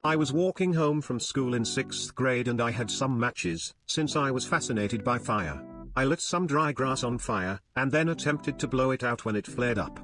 I was walking home from school in 6th grade and I had some matches, since I was fascinated by fire. I lit some dry grass on fire, and then attempted to blow it out when it flared up.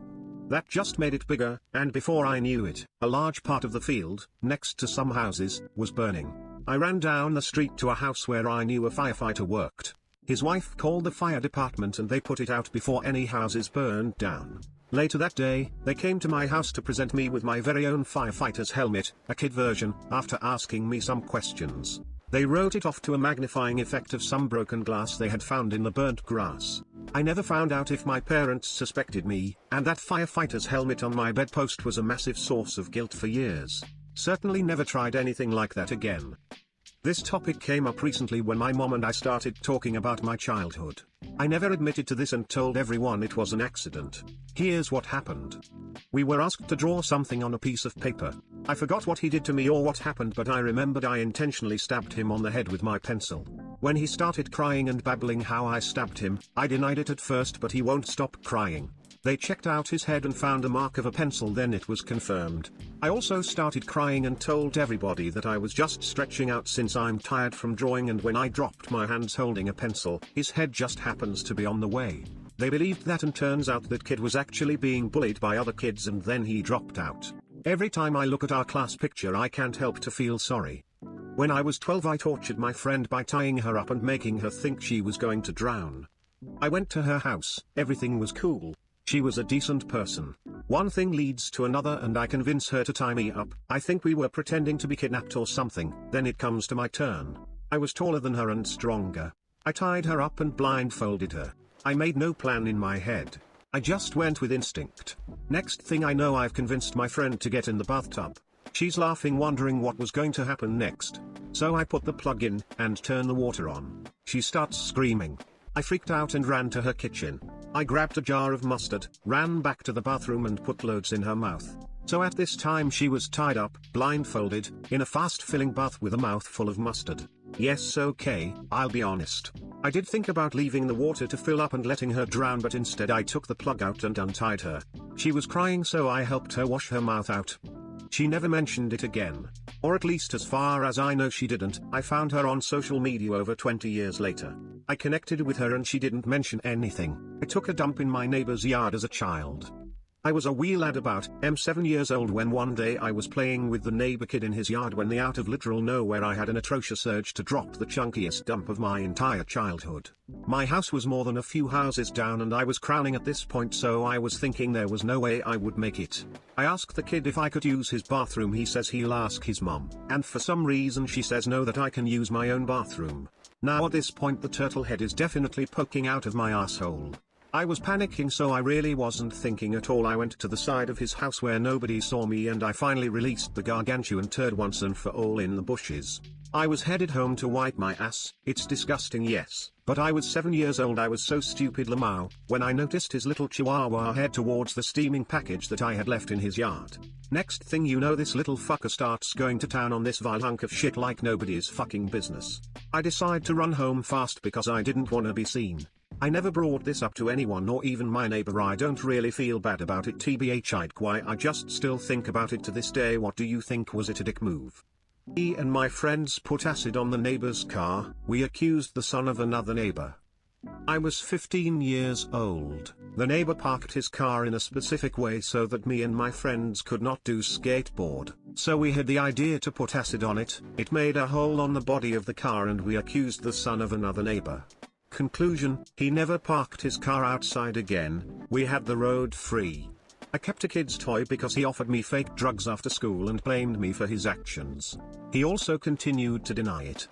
That just made it bigger, and before I knew it, a large part of the field, next to some houses, was burning. I ran down the street to a house where I knew a firefighter worked. His wife called the fire department and they put it out before any houses burned down. Later that day, they came to my house to present me with my very own firefighter's helmet, a kid version, after asking me some questions. They wrote it off to a magnifying effect of some broken glass they had found in the burnt grass. I never found out if my parents suspected me, and that firefighter's helmet on my bedpost was a massive source of guilt for years. Certainly never tried anything like that again. This topic came up recently when my mom and I started talking about my childhood. I never admitted to this and told everyone it was an accident. Here's what happened. We were asked to draw something on a piece of paper. I forgot what he did to me or what happened, but I remembered I intentionally stabbed him on the head with my pencil. When he started crying and babbling how I stabbed him, I denied it at first, but he won't stop crying. They checked out his head and found a mark of a pencil, then it was confirmed. I also started crying and told everybody that I was just stretching out since I'm tired from drawing, and when I dropped my hands holding a pencil, his head just happens to be on the way. They believed that, and turns out that kid was actually being bullied by other kids and then he dropped out. Every time I look at our class picture I can't help to feel sorry. When I was 12 I tortured my friend by tying her up and making her think she was going to drown. I went to her house, everything was cool. She was a decent person. One thing leads to another and I convince her to tie me up. I think we were pretending to be kidnapped or something. Then it comes to my turn. I was taller than her and stronger. I tied her up and blindfolded her. I made no plan in my head. I just went with instinct. Next thing I know I've convinced my friend to get in the bathtub. She's laughing, wondering what was going to happen next. So I put the plug in and turn the water on. She starts screaming. I freaked out and ran to her kitchen. I grabbed a jar of mustard, ran back to the bathroom and put loads in her mouth. So at this time she was tied up, blindfolded, in a fast-filling bath with a mouth full of mustard. Yes, okay, I'll be honest. I did think about leaving the water to fill up and letting her drown, but instead I took the plug out and untied her. She was crying, so I helped her wash her mouth out. She never mentioned it again. Or at least as far as I know she didn't. I found her on social media over 20 years later. I connected with her and she didn't mention anything. I took a dump in my neighbor's yard as a child. I was a wee lad about 7 years old when one day I was playing with the neighbor kid in his yard when out of literal nowhere I had an atrocious urge to drop the chunkiest dump of my entire childhood. My house was more than a few houses down and I was crowning at this point, so I was thinking there was no way I would make it. I asked the kid if I could use his bathroom. He says he'll ask his mom, and for some reason she says no, that I can use my own bathroom. Now at this point the turtle head is definitely poking out of my asshole. I was panicking, so I really wasn't thinking at all. I went to the side of his house where nobody saw me and I finally released the gargantuan turd once and for all in the bushes. I was headed home to wipe my ass. It's disgusting, yes, but I was 7 years old. I was so stupid, Lamau, when I noticed his little chihuahua head towards the steaming package that I had left in his yard. Next thing you know, this little fucker starts going to town on this vile hunk of shit like nobody's fucking business. I decide to run home fast because I didn't want to be seen. I never brought this up to anyone, or even my neighbor. I don't really feel bad about it, tbh. I just still think about it to this day. What do you think? Was it a dick move? Me and my friends put acid on the neighbor's car. We accused the son of another neighbor. I was 15 years old. The neighbor parked his car in a specific way so that me and my friends could not do skateboard. So we had the idea to put acid on it. It made a hole on the body of the car and we accused the son of another neighbor. Conclusion: he never parked his car outside again. We had the road free. I kept a kid's toy because he offered me fake drugs after school and blamed me for his actions. He also continued to deny it.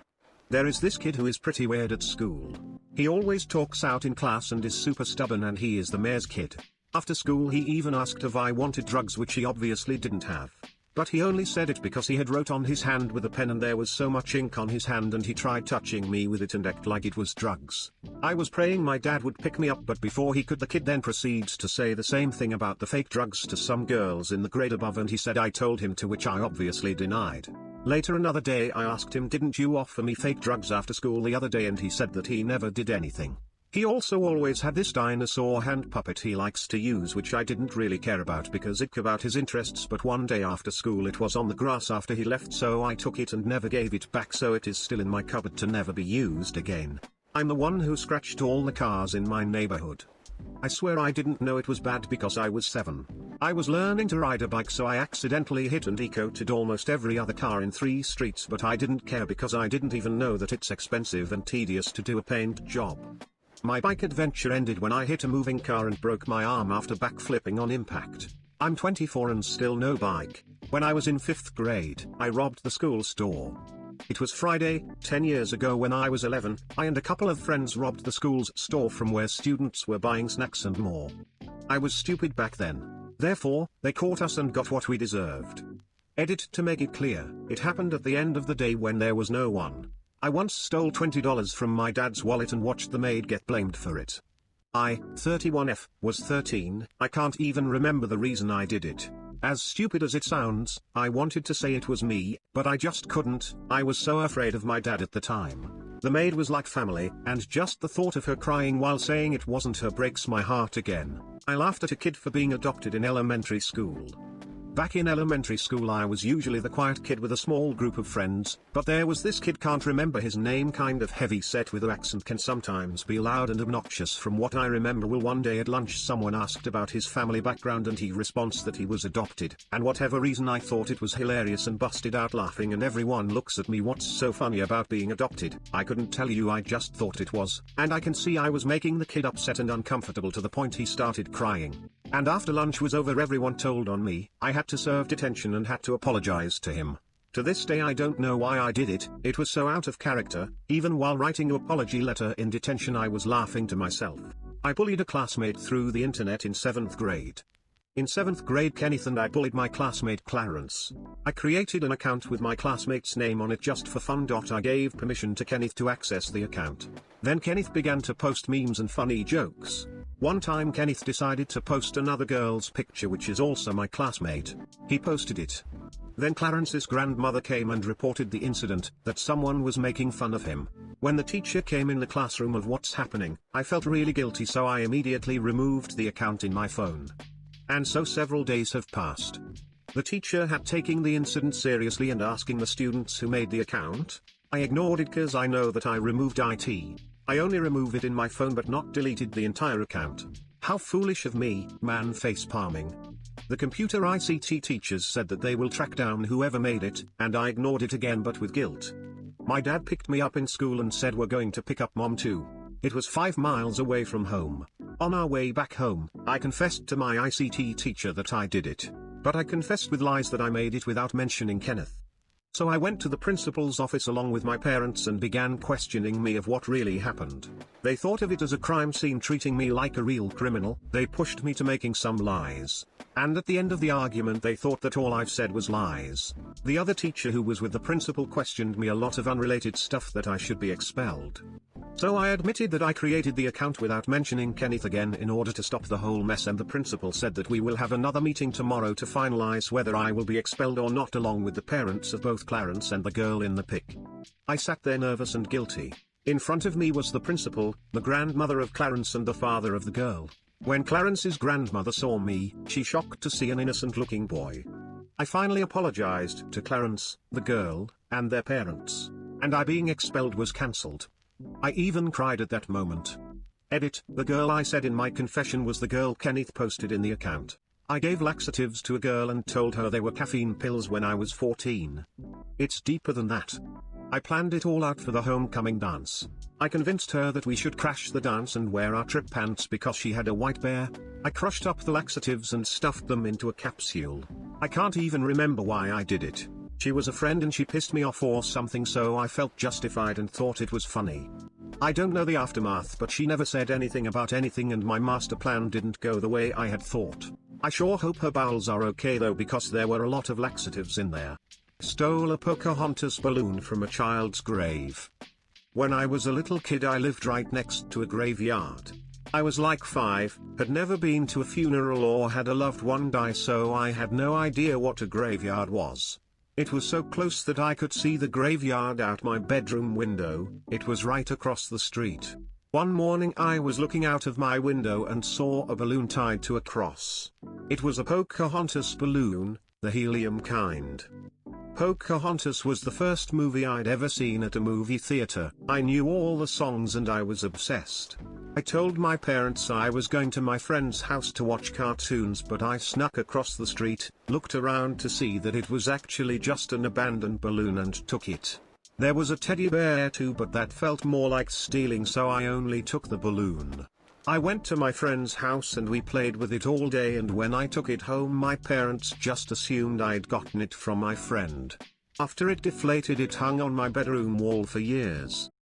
There is this kid who is pretty weird at school. He always talks out in class and is super stubborn, and he is the mayor's kid. After school he even asked if I wanted drugs, which he obviously didn't have. But he only said it because he had wrote on his hand with a pen and there was so much ink on his hand, and he tried touching me with it and act like it was drugs. I was praying my dad would pick me up, but before he could, the kid then proceeds to say the same thing about the fake drugs to some girls in the grade above, and he said I told him to, which I obviously denied. Later another day I asked him, didn't you offer me fake drugs after school the other day? And he said that he never did anything. He also always had this dinosaur hand puppet he likes to use, which I didn't really care about because it about his interests, but one day after school it was on the grass after he left, so I took it and never gave it back, so it is still in my cupboard to never be used again. I'm the one who scratched all the cars in my neighborhood. I swear I didn't know it was bad because I was 7. I was learning to ride a bike, so I accidentally hit and eco-coated almost every other car in 3 streets, but I didn't care because I didn't even know that it's expensive and tedious to do a paint job. My bike adventure ended when I hit a moving car and broke my arm after backflipping on impact. I'm 24 and still no bike. When I was in 5th grade, I robbed the school store. It was Friday, 10 years ago when I was 11, I and a couple of friends robbed the school's store from where students were buying snacks and more. I was stupid back then. Therefore, they caught us and got what we deserved. Edit to make it clear, it happened at the end of the day when there was no one. I once stole $20 from my dad's wallet and watched the maid get blamed for it. I, 31F, was 13, I can't even remember the reason I did it. As stupid as it sounds, I wanted to say it was me, but I just couldn't. I was so afraid of my dad at the time. The maid was like family, and just the thought of her crying while saying it wasn't her breaks my heart again. I laughed at a kid for being adopted in elementary school. Back in elementary school I was usually the quiet kid with a small group of friends, but there was this kid, can't remember his name, kind of heavy set with an accent, can sometimes be loud and obnoxious from what I remember. Well, one day at lunch someone asked about his family background and he responds that he was adopted, and whatever reason I thought it was hilarious and busted out laughing, and everyone looks at me, what's so funny about being adopted? I couldn't tell you, I just thought it was, and I can see I was making the kid upset and uncomfortable to the point he started crying. And after lunch was over everyone told on me. I had to serve detention and had to apologize to him. To this day I don't know why I did it, it was so out of character. Even while writing an apology letter in detention I was laughing to myself. I bullied a classmate through the internet in 7th grade. In 7th grade Kenneth and I bullied my classmate Clarence. I created an account with my classmate's name on it just for fun. I gave permission to Kenneth to access the account. Then Kenneth began to post memes and funny jokes. One time Kenneth decided to post another girl's picture which is also my classmate. He posted it. Then Clarence's grandmother came and reported the incident, that someone was making fun of him. When the teacher came in the classroom of what's happening, I felt really guilty, so I immediately removed the account in my phone. And so several days have passed. The teacher had taken the incident seriously and asking the students who made the account. I ignored it cause I know that I removed it. I only remove it in my phone but not deleted the entire account. How foolish of me, man, face palming. The computer ICT teachers said that they will track down whoever made it, and I ignored it again but with guilt. My dad picked me up in school and said we're going to pick up mom too. It was 5 miles away from home. On our way back home, I confessed to my ICT teacher that I did it. But I confessed with lies that I made it without mentioning Kenneth. So I went to the principal's office along with my parents and began questioning me of what really happened. They thought of it as a crime scene, treating me like a real criminal. They pushed me to making some lies. And at the end of the argument they thought that all I've said was lies. The other teacher who was with the principal questioned me a lot of unrelated stuff that I should be expelled. So I admitted that I created the account without mentioning Kenneth again in order to stop the whole mess, and the principal said that we will have another meeting tomorrow to finalize whether I will be expelled or not, along with the parents of both Clarence and the girl in the pic. I sat there nervous and guilty. In front of me was the principal, the grandmother of Clarence and the father of the girl. When Clarence's grandmother saw me, she shocked to see an innocent-looking boy. I finally apologized to Clarence, the girl, and their parents. And I being expelled was cancelled. I even cried at that moment. Edit, the girl I said in my confession was the girl Kenneth posted in the account. I gave laxatives to a girl and told her they were caffeine pills when I was 14. It's deeper than that. I planned it all out for the homecoming dance. I convinced her that we should crash the dance and wear our trip pants because she had a white bear. I crushed up the laxatives and stuffed them into a capsule. I can't even remember why I did it. She was a friend and she pissed me off or something, so I felt justified and thought it was funny. I don't know the aftermath, but she never said anything about anything and my master plan didn't go the way I had thought. I sure hope her bowels are okay though, because there were a lot of laxatives in there. Stole a Pocahontas balloon from a child's grave. When I was a little kid I lived right next to a graveyard. I was like 5, had never been to a funeral or had a loved one die, so I had no idea what a graveyard was. It was so close that I could see the graveyard out my bedroom window. It was right across the street. One morning I was looking out of my window and saw a balloon tied to a cross. It was a Pocahontas balloon, the helium kind. Pocahontas was the first movie I'd ever seen at a movie theater. I knew all the songs and I was obsessed. I told my parents I was going to my friend's house to watch cartoons, but I snuck across the street, looked around to see that it was actually just an abandoned balloon and took it. There was a teddy bear too, but that felt more like stealing, so I only took the balloon. I went to my friend's house and we played with it all day, and when I took it home my parents just assumed I'd gotten it from my friend. After it deflated, it hung on my bedroom wall for years.